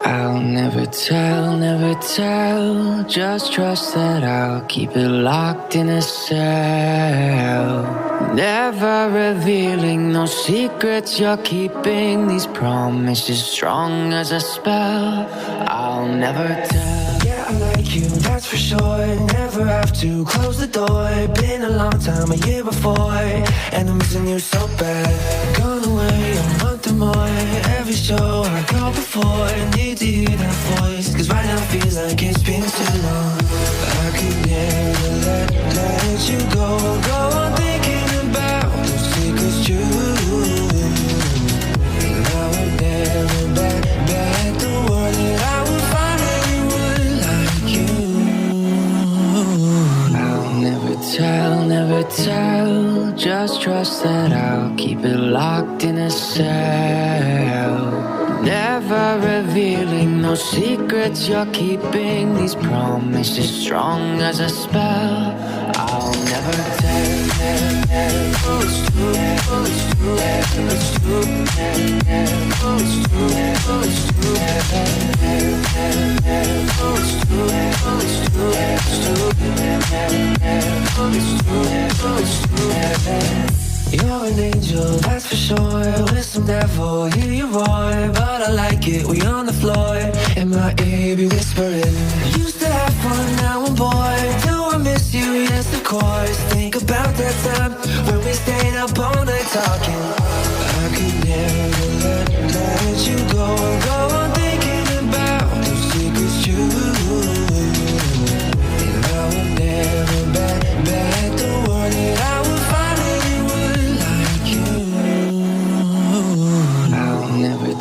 I'll never tell, just trust that I'll keep it locked in a cell. Never revealing no secrets you're keeping, these promises strong as a spell. I'll never tell. Yeah, I like you, that's for sure. Never have to close the door. Been a long time, a year before, and I'm missing you so bad. Gone away a month or more. Every show I go before, need to hear that voice, cause right now feels like it's been too long. I could never let you go on thinking about those secrets true. And I would never bet the world that I would find anyone like you. I'll never tell, just trust that I'll keep it locked in a cell. Never revealing no secrets you're keeping, these promises strong as a spell. I'll never tell. You're an angel, that's for sure. With some devil, hear you roar. But I like it, we on the floor. In my ear, be whispering. Used to have fun, now I'm bored. Do I miss you? Yes, of course. Think about that time when we stayed up all night talking. I could never let you go on thinking about those secrets true. And I would never bet the world that I would find anyone like you. I'll never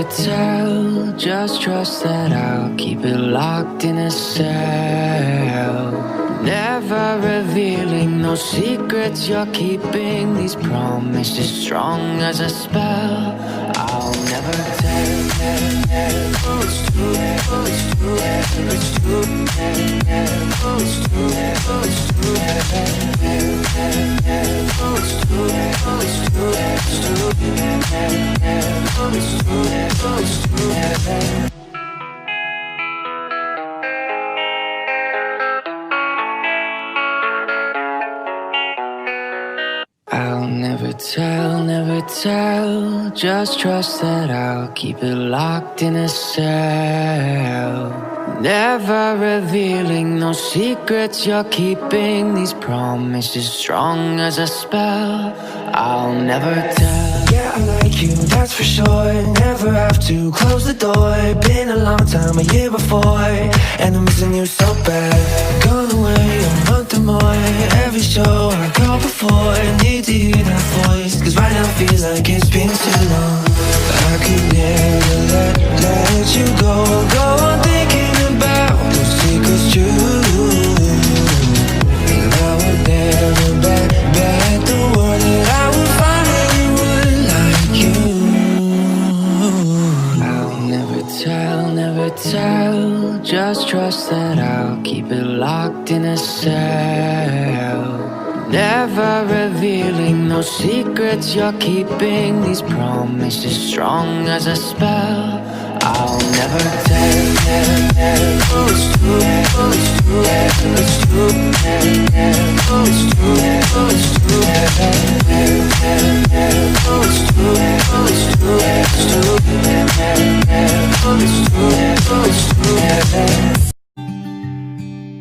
tell, just trust that I'll keep it locked in a cell. Never revealing no secrets you're keeping, these promises strong as a spell. I'll never tell. I'll never tell, just trust that I'll keep it locked in a cell. Never revealing no secrets you're keeping, these promises strong as a spell. I'll never tell. Yeah, I like you, that's for sure. Never have to close the door. Been a long time, a year before, and I'm missing you so bad. Gone away a month or more. Every show I go before, need to hear that voice, cause right now feels like it's been too long. I could never let you go on thinking about those secrets true. And I would never bet the world that I would find anyone like you. I'll never tell, just trust that I'll keep it locked in a cell. Never revealing no secrets you're keeping, these promises strong as a spell. I'll never tell.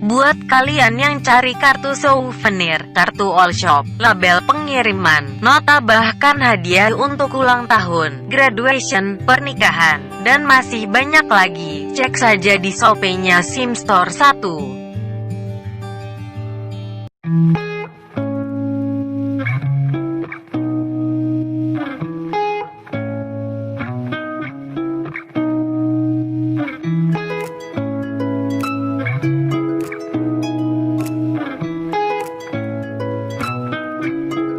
Buat kalian yang cari kartu souvenir, Kartu Olshop, label pengiriman, nota bahkan hadiah untuk ulang tahun, graduation, pernikahan, dan masih banyak lagi, cek saja di SHOPEE-nya sym.store 1.